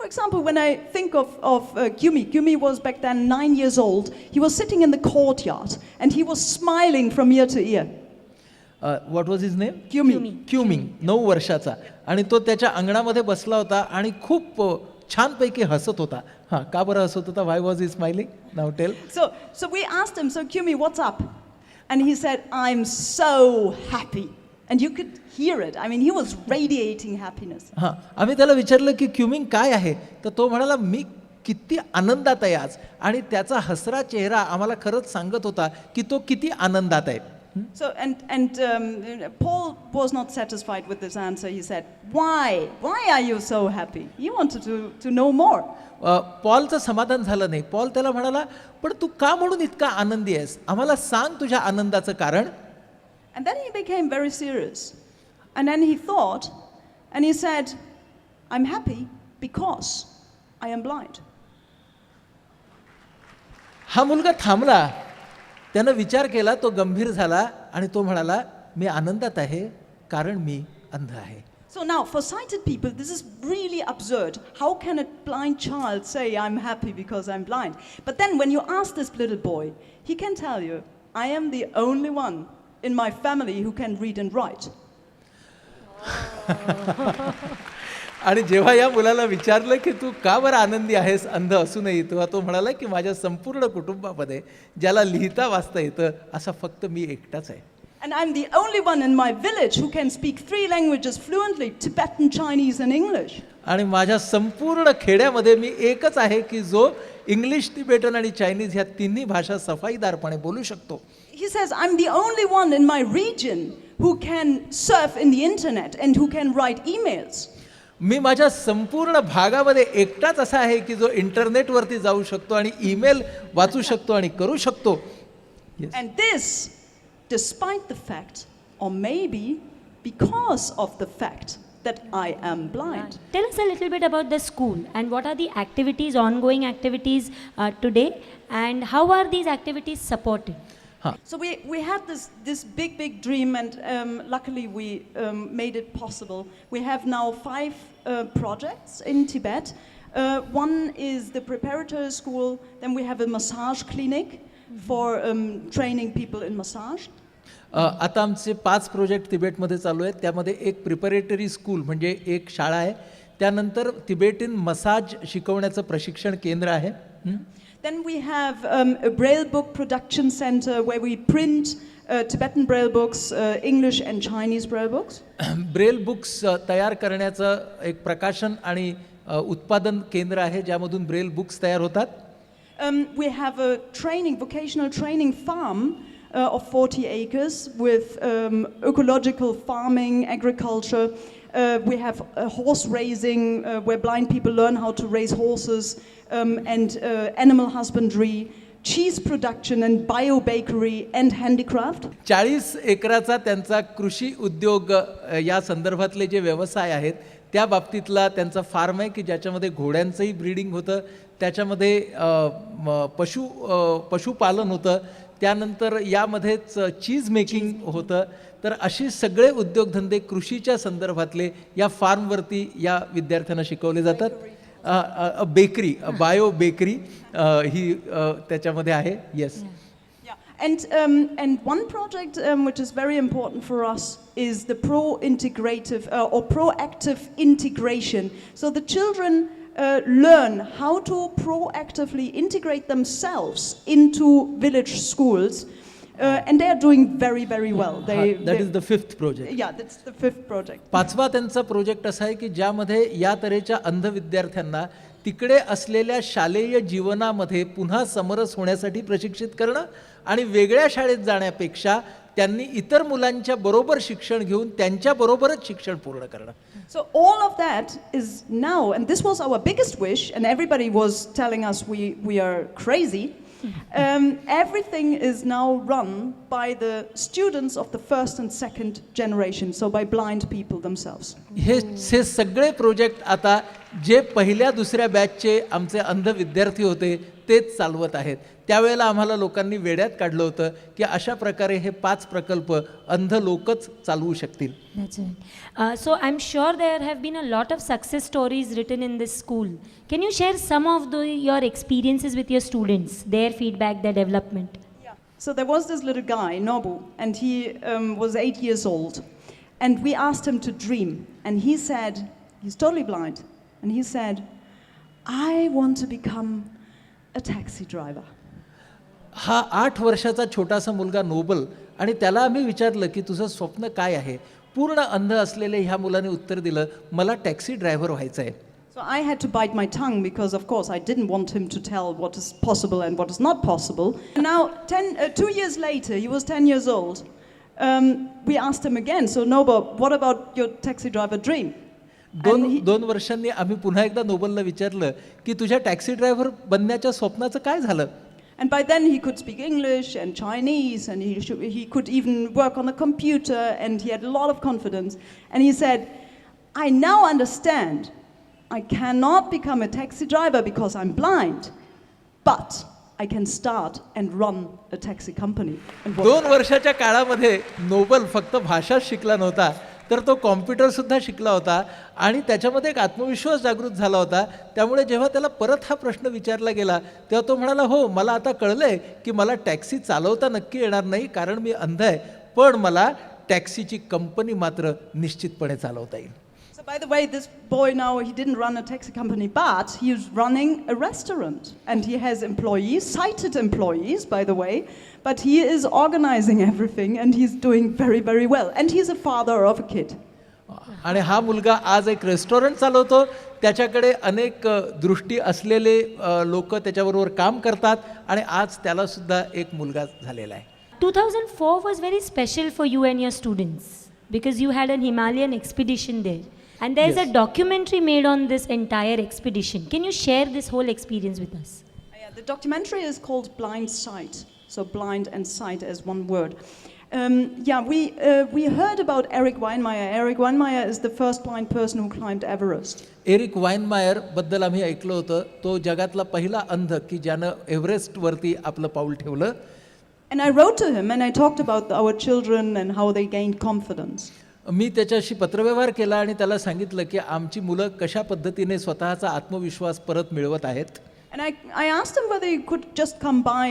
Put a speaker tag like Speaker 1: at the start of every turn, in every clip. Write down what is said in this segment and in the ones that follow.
Speaker 1: for example, when I think of Gyumi was back then 9 years old. He was sitting in the courtyard and he was smiling from ear to ear.
Speaker 2: What was his name?
Speaker 1: Gyumi.
Speaker 2: क्युमिंग, 9 वर्षाचा. आणि तो त्याच्या अंगणामध्ये बसला होता आणि खूप छानपैकी हसत होता. हां, का बरं हसत होता? Why was he smiling? Now tell.
Speaker 1: So we asked him, so Gyumi, what's up? And he said, I'm so happy. And you could hear it. I mean, he was radiating happiness.
Speaker 2: हां, आम्ही त्याला विचारलं की क्युमिंग काय आहे? तर तो म्हणाला, मी किती आनंदात आहे आज. आणि त्याचा हसरा चेहरा आम्हाला खरंच सांगत होता की तो किती आनंदात आहे.
Speaker 1: So Paul was not satisfied with this answer. He said, "Why are you so happy?" He wanted to know more.
Speaker 2: पॉलचं समाधान झालं नाही. पॉल त्याला म्हणाला, पण तू का म्हणून इतका आनंदी आहेस? आम्हाला सांग तुझ्या आनंदाचं कारण.
Speaker 1: And then he became very serious. And then he thought, and he said, "I'm happy because I am blind."
Speaker 2: हा मुलगा थांबला. त्यानं विचार केला, तो गंभीर झाला आणि तो म्हणाला, मी आनंदात आहे कारण मी अंध आहे.
Speaker 1: So now, for sighted people, this is really absurd. How can a blind child say, I'm happy because I'm blind? But then when you ask this little boy, he can tell you, I am the only one in my family who can read and write.
Speaker 2: आणि जेव्हा या मुलाला विचारलं की तू का बरं आनंदी आहेस अंध असूनही, तेव्हा तो म्हणाला की माझ्या संपूर्ण कुटुंबामध्ये ज्याला लिहिता वाचता येतं असा फक्त मी एकटाच आहे.
Speaker 1: And I'm the only one in my village who can speak 3 languages fluently, Tibetan, Chinese and English.
Speaker 2: आणि माझ्या संपूर्ण खेड्यामध्ये मी एकच आहे की जो इंग्लिश, तिबेटन आणि चायनीज ह्या तिन्ही भाषा सफाईदारपणे बोलू शकतो.
Speaker 1: He says, I'm the only one in my region who can surf in the internet and who can write emails.
Speaker 2: मी माझ्या संपूर्ण भागामध्ये एकटाच असा आहे की जो इंटरनेटवरती जाऊ शकतो आणि ईमेल वाचू शकतो आणि करू शकतो.
Speaker 1: And this despite the fact, or maybe because of the fact, that I am blind.
Speaker 3: Tell us a little bit about the school and what are the activities, ongoing activities today, and how are these activities supported?
Speaker 1: So we had this big dream, and luckily we made it possible. We have now 5 projects in Tibet. One is the preparatory school, then we have a massage clinic for training people in massage.
Speaker 2: आता आमचे 5 project तिबेटमध्ये चालू आहेत. त्यामध्ये एक preparatory school म्हणजे एक शाळा आहे. त्यानंतर तिबेटिन मसाज शिकवण्याचं प्रशिक्षण केंद्र आहे.
Speaker 1: Then we have a Braille book production center where we print Tibetan Braille books, English and Chinese Braille books.
Speaker 2: Braille books तयार करण्याचं एक प्रकाशन आणि उत्पादन केंद्र आहे ज्यामधून ब्रेल बुक्स तयार होतात.
Speaker 1: We have a vocational training farm of 40 acres with ecological farming, agriculture. We have horse raising where blind people learn how to raise horses, and animal husbandry, cheese production and bio bakery and handicraft.
Speaker 2: 40 एकराचा त्यांचा कृषी उद्योग या संदर्भातले जे व्यवसाय आहेत त्या बाबतीतला त्यांचा फार्म आहे की ज्याच्यामध्ये घोड्यांचंही ब्रीडिंग होतं, त्याच्यामध्ये पशुपालन होतं, त्यानंतर यामध्येच चीज मेकिंग होतं. तर अशी सगळे उद्योगधंदे कृषीच्या संदर्भातले या फार्मवरती या विद्यार्थ्यांना शिकवले जातात. बेकरी, बायो बेकरी ही त्याच्यामध्ये आहे. Yes.
Speaker 1: And one project which is very important for us is the proactive integration. So the children learn how to proactively integrate themselves into village schools, and they are doing very well.
Speaker 2: That is the 5th project.
Speaker 1: Yeah, that's the 5th project.
Speaker 2: 5वा त्यांचा project असा आहे की ज्यामध्ये या तऱ्हेच्या अंध विद्यार्थ्यांना तिकडे असलेल्या शालेय जीवनामध्ये पुन्हा समरस होण्यासाठी प्रशिक्षित करणं आणि वेगळ्या शाळेत जाण्यापेक्षा त्यांनी इतर मुलांच्या बरोबर शिक्षण घेऊन त्यांच्या बरोबरच शिक्षण पूर्ण करणं.
Speaker 1: So all of that is now, and this was our biggest wish, and everybody was telling us we are crazy. Everything is now run by the students of the 1st and 2nd generation, so by blind people themselves.
Speaker 2: हे सगळे project आता जे पहिल्या दुसऱ्या बॅचचे आमचे अंध विद्यार्थी होते तेच चालवत आहेत. त्यावेळेला आम्हाला लोकांनी वेड्यात काढलं होतं की अशा प्रकारे हे 5 प्रकल्प अंध लोकच चालवू शकतील.
Speaker 3: That's right. So I'm sure there have been a lot of success stories written in this school. Can you share some of your experiences with your students, their feedback, their development?
Speaker 1: So there was this little guy, Nobu, and he was 8 years old. And we asked him to dream. And he said, he's totally blind. And he said, I want to become a taxi driver.
Speaker 2: हा 8 वर्षाचा छोटासा मुलगा Nobel, आणि त्याला आम्ही विचारलं की तुझं स्वप्न काय आहे. पूर्ण अंध असलेले ह्या मुलाने उत्तर दिलं, मला टॅक्सी ड्रायव्हर व्हायचं आहे.
Speaker 1: So I had to bite my tongue because, of course, I didn't want him to tell what is possible and what is not possible. And now, 2 years later, he was 10 years old. We asked him again, so Nobo, what about your taxi driver dream?
Speaker 2: दोन वर्षांनी आम्ही पुन्हा एकदा नोबलला विचारलं की तुझ्या taxi driver बनण्याच्या स्वप्नाचं काय झालं.
Speaker 1: And by then he could speak English and Chinese, and he could even work on a computer, and he had a lot of confidence. And he said, I now understand I cannot become a taxi driver because I'm blind, but I can start and run a taxi company.
Speaker 2: 2 वर्षाच्या काळामध्ये Nobel फक्त भाषा शिकला नव्हता, तर तो कॉम्प्युटरसुद्धा शिकला होता आणि त्याच्यामध्ये एक आत्मविश्वास जागृत झाला होता. त्यामुळे जेव्हा त्याला परत हा प्रश्न विचारला गेला तेव्हा तो म्हणाला, हो मला आता कळलंय की मला टॅक्सी चालवता नक्की येणार नाही कारण मी अंध आहे, पण मला टॅक्सीची कंपनी मात्र निश्चितपणे चालवता येईल.
Speaker 1: So by the way, this boy now, he didn't run a taxi company, but he is running a restaurant. And he has employees, sighted employees, by the way, but he is organizing everything and he's doing very, very well. And he's a father of a kid.
Speaker 2: आणि हा मुलगा आज एक restaurant चालवतो. त्याच्याकडे अनेक दृष्टी असलेले लोक त्याच्याबरोबर काम करतात आणि आज त्याला सुद्धा एक मुलगा झालेला आहे.
Speaker 3: 2004 was very special for you and your students because you had an Himalayan expedition there. And there's
Speaker 2: Yes.
Speaker 3: a documentary made on this entire expedition. Can you share this whole experience with us?
Speaker 1: Yeah, the documentary is called Blind Sight. So blind and sight as one word. We heard about Eric Weinmeier. Eric Weinmeier is the first blind person who climbed Everest.
Speaker 2: Eric Weihenmayer बद्दल आम्ही ऐकलं होतं. तो जगातला पहिला अंध की ज्यानं एव्हरेस्टवरती आपलं पाऊल ठेवलं.
Speaker 1: And I wrote to him and I talked about our children and how they gained confidence.
Speaker 2: मी त्याच्याशी पत्रव्यवहार केला आणि त्याला सांगितलं की आमची मुलं कशा पद्धतीने स्वतःचा आत्मविश्वास परत मिळवत आहेत.
Speaker 1: And I asked him whether he could just come by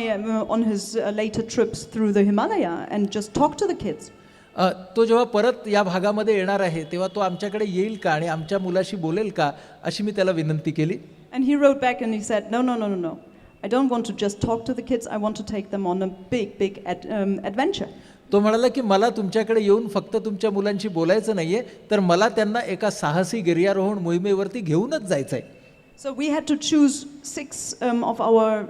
Speaker 1: on his later trips through the Himalaya and just talk to the kids.
Speaker 2: तो जेव्हा परत या भागामध्ये येणार आहे तेव्हा तो आमच्याकडे येईल का आणि आमच्या मुलाशी बोलेल का अशी मी त्याला विनंती केली.
Speaker 1: And he wrote back and he said, no. I don't want to just talk to the kids. I want to take them on a big adventure.
Speaker 2: तो म्हणाला की मला तुमच्याकडे येऊन फक्त तुमच्या मुलांशी बोलायचं नाहीये, तर मला त्यांना एका साहसी गिर्यारोहण मोहिमेवरती घेऊनच जायचं आहे.
Speaker 1: So we had to choose 6 of our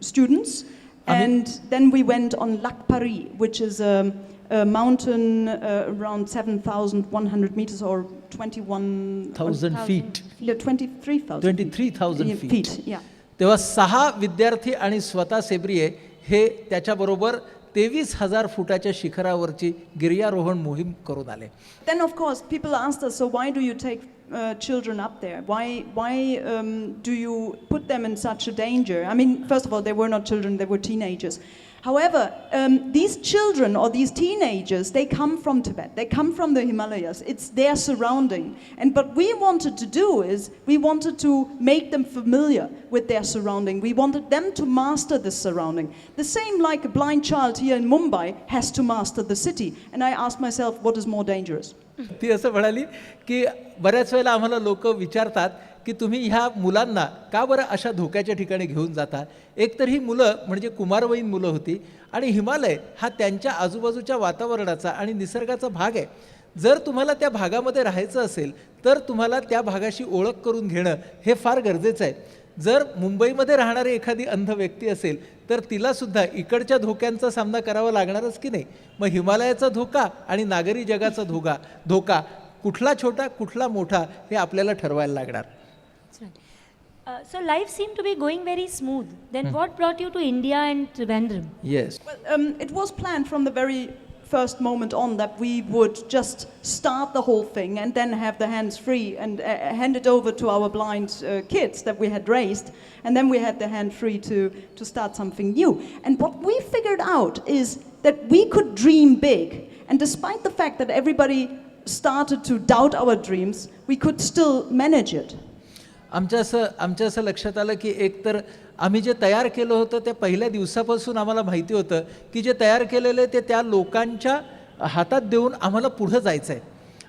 Speaker 1: students, and then we went on Lac Paris, which is a mountain around 7,100 meters or
Speaker 2: 21,000 feet.
Speaker 1: 23,000
Speaker 2: feet.
Speaker 1: Yeah.
Speaker 2: तेव्हा 6 विद्यार्थी आणि स्वतः सेब्रिये हे त्याच्याबरोबर 23,000 फुटाच्या शिखरावरची गिर्यारोहण मोहीम करून आले.
Speaker 1: Then of course people asked us, so why do you take children up there? Why do you put them in such a danger? I mean, first of all, they were not children, they were teenagers. However, these children or these teenagers, they come from Tibet, they come from the Himalayas, it's their surrounding. And what we wanted to do is, we wanted to make them familiar with their surrounding. We wanted them to master this surrounding. The same like a blind child here in Mumbai has to master the city. And I asked myself, what is more dangerous?
Speaker 2: ती असं म्हणाली की बऱ्याच वेळेला आम्हाला लोक विचारतात की तुम्ही ह्या मुलांना का बरं अशा धोक्याच्या ठिकाणी घेऊन जाता. एक तर ही मुलं म्हणजे कुमारवयीन मुलं होती आणि हिमालय हा त्यांच्या आजूबाजूच्या वातावरणाचा आणि निसर्गाचा भाग आहे. जर तुम्हाला त्या भागामध्ये राहायचं असेल तर तुम्हाला त्या भागाशी ओळख करून घेणं हे फार गरजेचं आहे. जर मुंबईमध्ये राहणारी एखादी अंध व्यक्ती असेल तर तिलासुद्धा इकडच्या धोक्यांचा सामना करावा लागणारच की नाही. मग हिमालयाचा धोका आणि नागरी जगाचा धोका कुठला छोटा कुठला मोठा हे आपल्याला ठरवायला लागणार.
Speaker 3: So life seemed to be going very smooth. Then what brought you to India and Trivandrum?
Speaker 2: Yes.
Speaker 1: Well, it was planned from the very first moment on that we would just start the whole thing and then have the hands free and hand it over to our blind kids that we had raised, and then we had the hand free to start something new. And what we figured out is that we could dream big, and despite the fact that everybody started to doubt our dreams, we could still manage it.
Speaker 2: आमच्या असं लक्षात आलं की एकतर आम्ही जे तयार केलं होतं त्या पहिल्या दिवसापासून आम्हाला माहिती होतं की जे तयार केलेलं ते त्या लोकांच्या हातात देऊन आम्हाला पुढं जायचं आहे.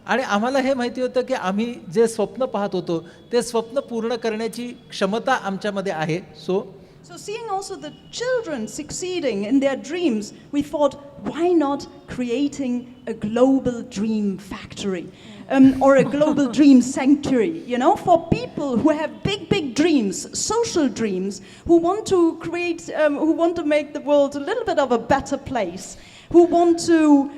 Speaker 2: आणि आम्हाला हे माहिती होतं की आम्ही जे स्वप्न पाहत होतो ते स्वप्न पूर्ण करण्याची क्षमता आमच्यामध्ये आहे.
Speaker 1: So seeing also the children succeeding in their dreams, we thought, why not creating a global dream factory or a global dream sanctuary, you know, for people who have big dreams, social dreams, who want to create, who want to make the world a little bit of a better place, who want to,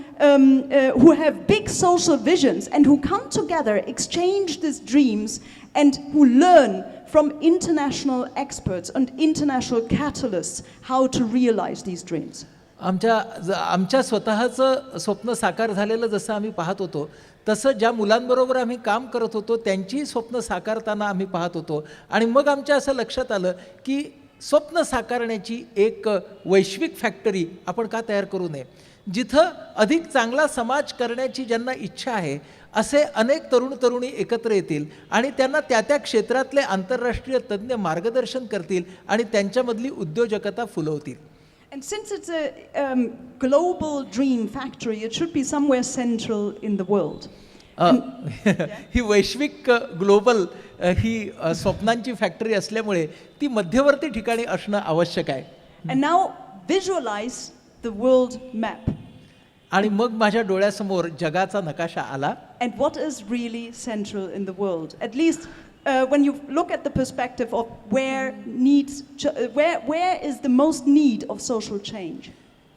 Speaker 1: who have big social visions and who come together, exchange these dreams, and who learn from international experts and international catalysts how to realize these dreams.
Speaker 2: आमच्या स्वतःचं स्वप्न साकार झालेलं जसं आम्ही पाहत होतो तसं ज्या मुलांबरोबर आम्ही काम करत होतो त्यांची स्वप्न साकारताना आम्ही पाहत होतो. आणि मग आमच्या असं लक्षात आलं की स्वप्न साकारण्याची एक वैश्विक फॅक्टरी आपण का तयार करू नये, जिथं अधिक चांगला समाज करण्याची ज्यांना इच्छा आहे असे अनेक तरुण तरुणी एकत्र येतील आणि त्यांना त्या त्या क्षेत्रातले आंतरराष्ट्रीय तज्ज्ञ मार्गदर्शन करतील आणि त्यांच्यामधली उद्योजकता फुलवतील.
Speaker 1: And since it's a global dream factory, it should be somewhere central in the world.
Speaker 2: ही वैश्विक ग्लोबल ही स्वप्नांची फॅक्टरी असल्यामुळे ती मध्यवर्ती ठिकाणी असणं आवश्यक आहे.
Speaker 1: And now visualize the world map.
Speaker 2: आणि मग माझ्या डोळ्यासमोर जगाचा नकाशा आला.
Speaker 1: And what is really central in the world? At least when you look at the perspective of where is the most need of social change.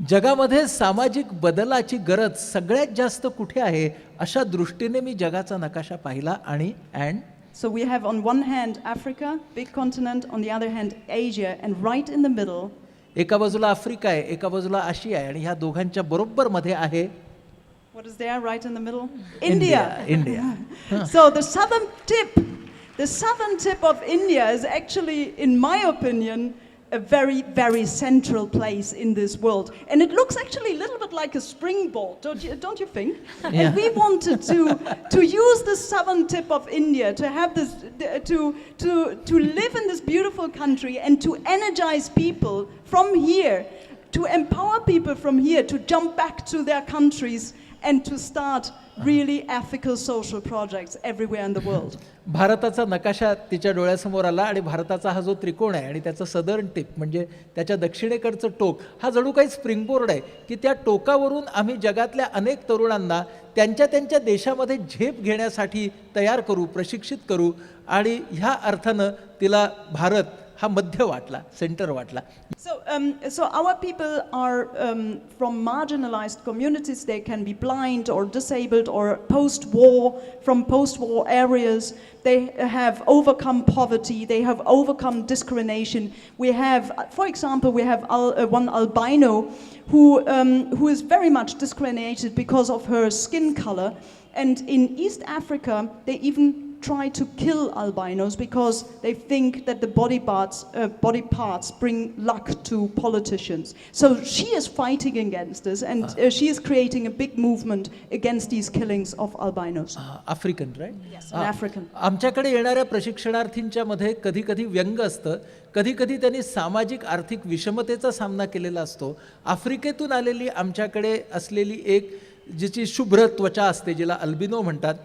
Speaker 2: जगामध्ये सामाजिक बदलाची गरज सगळ्यात जास्त कुठे आहे अशा दृष्टीने मी जगाचा नकाशा पाहिला. आणि
Speaker 1: So we have on one hand Africa, big continent, on the other hand Asia, and right in the middle
Speaker 2: एका बाजूला आफ्रिका आहे, एका बाजूला आशिया आहे, आणि ह्या दोघांच्या बरोबर मध्ये आहे
Speaker 1: what is there right in the middle? India. So the southern tip of India is actually, in my opinion, a very central place in this world, and it looks actually a little bit like a springboard, don't you think?
Speaker 2: Yeah.
Speaker 1: And we wanted to use the southern tip of India to have this to live in this beautiful country and to energize people from here, to empower people from here to jump back to their countries and to start really ethical social projects everywhere in the world.
Speaker 2: भारताचा नकाशा तिच्या डोळ्यासमोर आला आणि भारताचा हा जो त्रिकोण आहे आणि त्याचं सदर्न टिप म्हणजे त्याच्या दक्षिणेकडचं टोक हा जणू काही स्प्रिंगबोर्ड आहे की त्या टोकावरून आम्ही जगातल्या अनेक तरुणांना त्यांच्या देशामध्ये झेप घेण्यासाठी तयार करू, प्रशिक्षित करू. आणि ह्या अर्थानं तिला भारत हा मध्य वाटला, सेंटर वाटला.
Speaker 1: So our people are from marginalized communities. They can be blind or disabled or from post-war areas. They have overcome poverty. They have overcome discrimination. We have, for example, one albino who is very much discriminated because of her skin color. And in East Africa, they even try to kill albinos because they think that the body parts bring luck to politicians. So she is fighting against this, and she is creating a big movement against these killings of albinos.
Speaker 2: African, right?
Speaker 1: Yes, an African.
Speaker 2: आमच्याकडे येणाऱ्या प्रशिक्षणार्थींच्या मध्ये कधी कधी व्यंग असतं, कधी कधी त्यांनी सामाजिक आर्थिक विषमतेचा सामना केलेला असतो. आफ्रिकेतून आलेली आमच्याकडे असलेली एक जिची शुभ्र त्वचा असते, जिला अल्बिनो म्हणतात,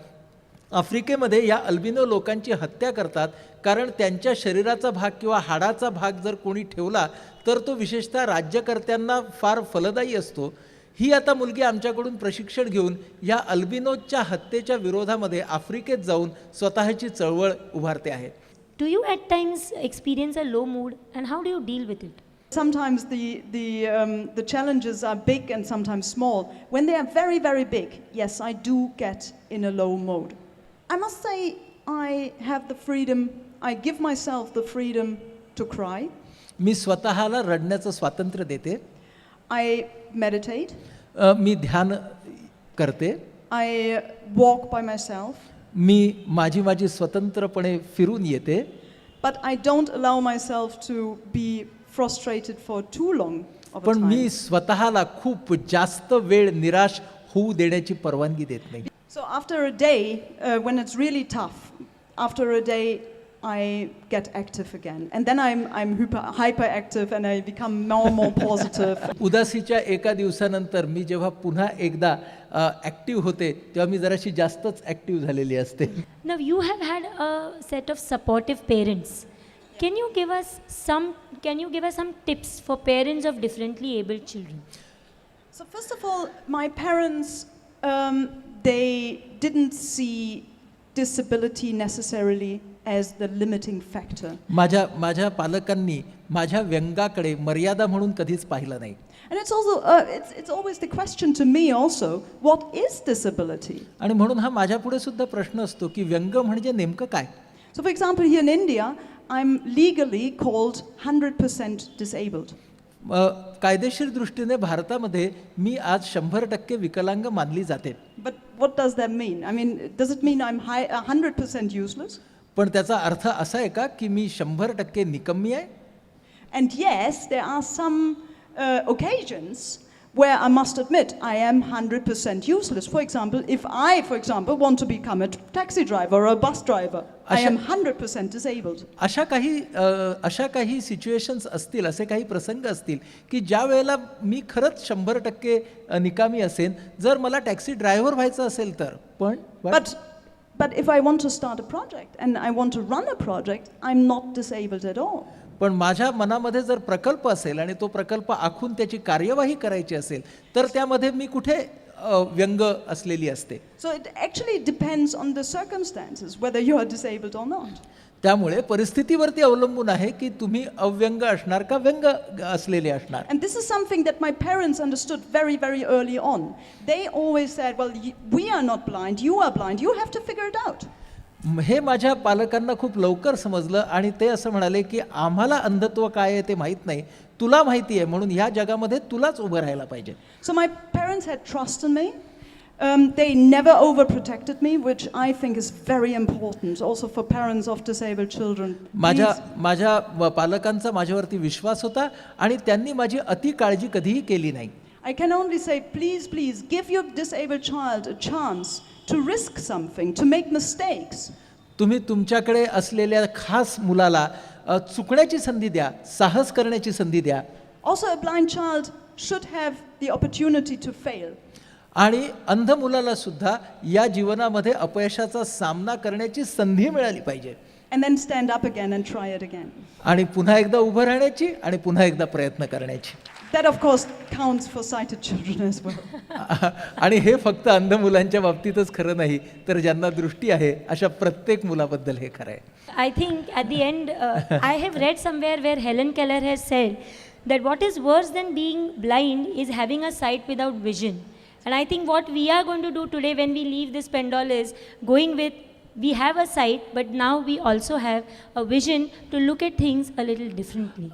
Speaker 2: आफ्रिकेमध्ये या अल्बिनो लोकांची हत्या करतात कारण त्यांच्या शरीराचा भाग किंवा हाडाचा भाग जर कोणी ठेवला तर तो विशेषतः राज्यकर्त्यांना फार फलदायी असतो. ही आता मुलगी आमच्याकडून प्रशिक्षण घेऊन या अल्बिनोच्या हत्येच्या विरोधामध्ये आफ्रिकेत जाऊन स्वतःची चळवळ उभारते आहे.
Speaker 3: Do you at times experience a low mood, and how do you deal with it?
Speaker 1: Sometimes the challenges are big and sometimes small. When they are very big, yes, I do get in a low mode. I must say I have the freedom, I give myself the freedom to cry.
Speaker 2: मी स्वतःला रडण्याचं स्वातंत्र्य देते.
Speaker 1: I meditate.
Speaker 2: मी ध्यान करते.
Speaker 1: I walk by myself,
Speaker 2: मी माझी स्वतंत्रपणे फिरून येते.
Speaker 1: but I don't allow myself to be frustrated for too long of a
Speaker 2: पण
Speaker 1: time.
Speaker 2: मी स्वतःला खूप जास्त वेळ निराश होऊ देण्याची परवानगी देत नाही.
Speaker 1: So after a day, when it's really tough, after a day I get active again, and then I'm hyperactive, and I become more and more positive.
Speaker 2: उदासीच्या एका दिवसानंतर मी जेव्हा पुन्हा एकदा ॲक्टिव्ह होते तेव्हा मी जराशी जास्तच ॲक्टिव्ह झालेली असते.
Speaker 3: Now you have had a set of supportive parents. Can you give us some tips for parents of differently abled children?
Speaker 1: So first of all, my parents, they didn't see disability necessarily as the limiting factor.
Speaker 2: माझ्या पालकांनी माझ्या व्यंगाकडे मर्यादा म्हणून कधीच पाहिलं नाही.
Speaker 1: And it's also it's always the question to me also, what is disability?
Speaker 2: आणि म्हणून हा माझ्यापुढे सुद्धा प्रश्न असतो की व्यंग म्हणजे नेमकं काय.
Speaker 1: So for example, here in India, I'm legally called 100% disabled.
Speaker 2: कायदेशीर दृष्टीने भारतामध्ये मी आज 100% विकलांग मानली जाते.
Speaker 1: But what does that mean? I mean, does it mean I'm 100% useless?
Speaker 2: पण त्याचा अर्थ असा आहे का की मी 100% निकम्मी आहे.
Speaker 1: And yes, there are some occasions where I must admit I am 100% useless. For example, if I, want to become a taxi driver or a bus driver, I am 100% disabled.
Speaker 2: अशा काही सिच्युएशन्स असतील, असे काही प्रसंग असतील की ज्या वेळेला मी खरंच 100% निकामी असेन जर मला टॅक्सी ड्रायव्हर व्हायचं असेल तर.
Speaker 1: But if I want to start a project and I want to run a project, I'm not disabled at all.
Speaker 2: पण माझ्या मनामध्ये जर प्रकल्प असेल आणि तो प्रकल्प आखून त्याची कार्यवाही करायची असेल तर त्यामध्ये मी कुठे व्यंग असलेली असते.
Speaker 1: So it actually depends on the circumstances whether you are disabled or not.
Speaker 2: त्यामुळे परिस्थितीवरती अवलंबून आहे की तुम्ही अव्यंग असणार का व्यंग असलेले असणार.
Speaker 1: And this is something that my parents understood very, very early on. They always said, well, we are not blind, you are blind, you have to figure it out.
Speaker 2: हे माझ्या पालकांना खूप लवकर समजलं आणि ते असं म्हणाले की आम्हाला अंधत्व काय आहे ते माहीत नाही, तुला माहिती आहे म्हणून ह्या जगामध्ये तुलाच उभं राहायला पाहिजे.
Speaker 1: So my parents had trust in me. They never overprotected me, which I think is very important also for parents of disabled children.
Speaker 2: माझ्या पालकांचा माझ्यावरती विश्वास होता आणि त्यांनी माझी अति काळजी कधीही केली नाही.
Speaker 1: I can only say, please give your disabled child a chance to risk something, to make mistakes.
Speaker 2: तुम्ही तुमच्याकडे असलेल्या खास मुलाला चुकण्याची संधी द्या, साहस करण्याची संधी द्या.
Speaker 1: Also a blind child should have the opportunity to fail.
Speaker 2: आणि अंध मुलाला सुद्धा या जीवनामध्ये अपयशाचा सामना करण्याची संधी मिळाली पाहिजे.
Speaker 1: And then stand up again and try it again.
Speaker 2: आणि पुन्हा एकदा उभं राहण्याची आणि पुन्हा एकदा प्रयत्न करण्याची.
Speaker 1: That of course counts for sighted children as well.
Speaker 2: आणि हे फक्त अंध मुलांच्या बाबतीतच खरं नाही तर ज्यांना दृष्टी आहे अशा प्रत्येक मुलाबद्दल हे खरं आहे.
Speaker 3: I think at the end, I have read somewhere where Helen Keller has said that what is worse than being blind is having a sight without vision. And I think what we are going to do today when we leave this Pendol is going with, we have a sight, but now we also have a vision to look at things a little differently.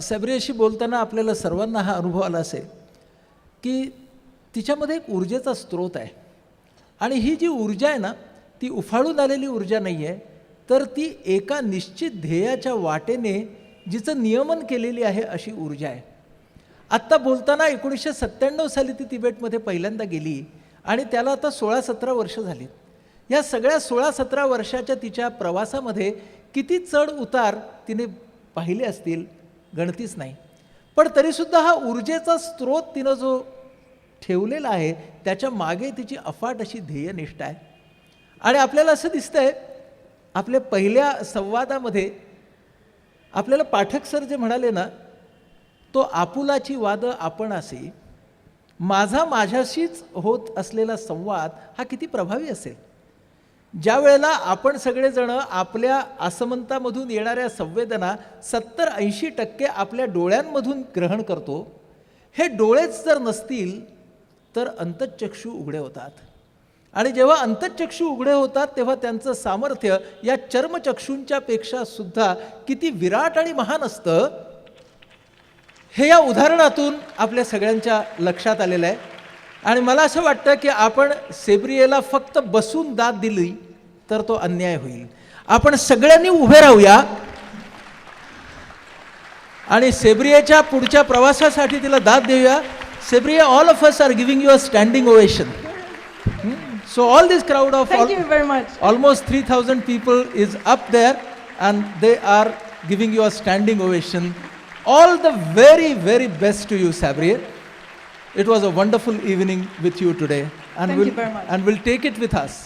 Speaker 2: सब्रियाशी बोलताना आपल्याला सर्वांना हा अनुभव आला असेल की तिच्यामध्ये एक ऊर्जेचा स्रोत आहे आणि ही जी ऊर्जा आहे ना ती उफाळून आलेली ऊर्जा नाही आहे तर ती एका निश्चित ध्येयाच्या वाटेने जिचं नियमन केलेली आहे अशी ऊर्जा आहे. आत्ता बोलताना 1997 साली ती तिबेटमध्ये पहिल्यांदा गेली आणि त्याला आता 16-17 वर्ष झाली. या सगळ्या 16-17 वर्षाच्या तिच्या प्रवासामध्ये किती चढ उतार तिने पाहिले असतील गणतीच नाही. पण तरीसुद्धा हा ऊर्जेचा स्रोत तिनं जो ठेवलेला आहे त्याच्या मागे तिची अफाट अशी ध्येयनिष्ठा आहे. आणि आपल्याला असं दिसतंय आपल्या पहिल्या संवादामध्ये आपल्याला पाठक सर जे म्हणाले ना, तो आपुलाची वाद आपणासी, माझा माझ्याशीच होत असलेला संवाद हा किती प्रभावी असेल. ज्या वेळेला आपण सगळेजण आपल्या असमंतामधून येणाऱ्या संवेदना 70-80% आपल्या डोळ्यांमधून ग्रहण करतो, हे डोळेच जर नसतील तर अंतःचक्षू उघडे होतात. आणि जेव्हा अंतःचक्षू उघडे होतात तेव्हा त्यांचं सामर्थ्य या चर्मचक्षूंच्या पेक्षा सुद्धा किती विराट आणि महान असतं हे या उदाहरणातून आपल्या सगळ्यांच्या लक्षात आलेलं आहे. आणि मला असं वाटतं की आपण सेब्रियेला फक्त बसून दाद दिली तर तो अन्याय होईल. आपण सगळ्यांनी उभे राहूया आणि सेब्रियेच्या पुढच्या प्रवासासाठी तिला दाद देऊया. Sabriye, all of us are giving you a standing ovation. So all this crowd of
Speaker 1: Thank you very much.
Speaker 2: almost 3,000 people is up there and they are giving you a standing ovation. All the very, very best to you, Sabriye. It was a wonderful evening with you today. And
Speaker 1: Thank you very much.
Speaker 2: And we'll take it with us.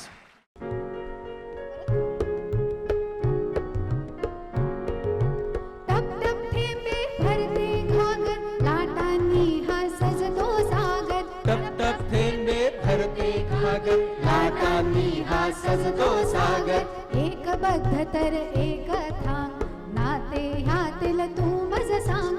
Speaker 4: टप टप थेंबे भरते घागर लाटांनी हा सजतो सागर
Speaker 2: टप टप थेंबे भरते घागर लाटांनी हा सजतो सागर
Speaker 4: एक बद्ध तर एक थांग नाते ह्यातील तू मज सांग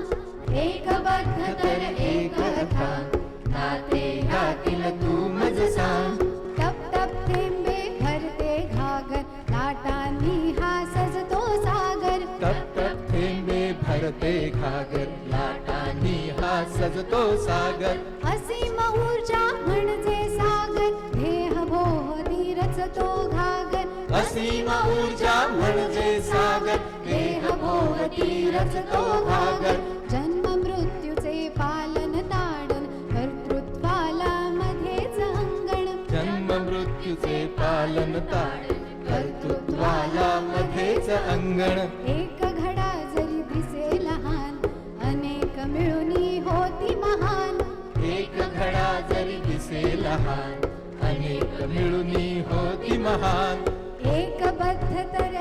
Speaker 4: एक बद्ध तर एक थांग नाते ह्यातील तू मज सांग टप टप थेंबे भरते घागर लाटांनी हा सजतो सागर
Speaker 2: टप टप थेंबे भरते घागर लाटांनी हा सजतो सागर
Speaker 4: असीम ऊर्जा म्हणजे सागर देहभोवती रचतो घागर
Speaker 2: असीम ऊर्जा म्हणजे सागर
Speaker 4: देहभोवती रचतो घागर जन्म मृत्यूचे पालन ताडन कर्तृत्वाला मध्येच अंगण
Speaker 2: जन्म मृत्यूचे पालन ताड कर्तृत्वाला मध्येच अंगण
Speaker 4: एक घडा जरी दिसे लहान अनेक मिळूनी होती महान
Speaker 2: एक घडा जरी दिसे लहान अनेक मिळूनी होती महान
Speaker 4: एक बद्ध तर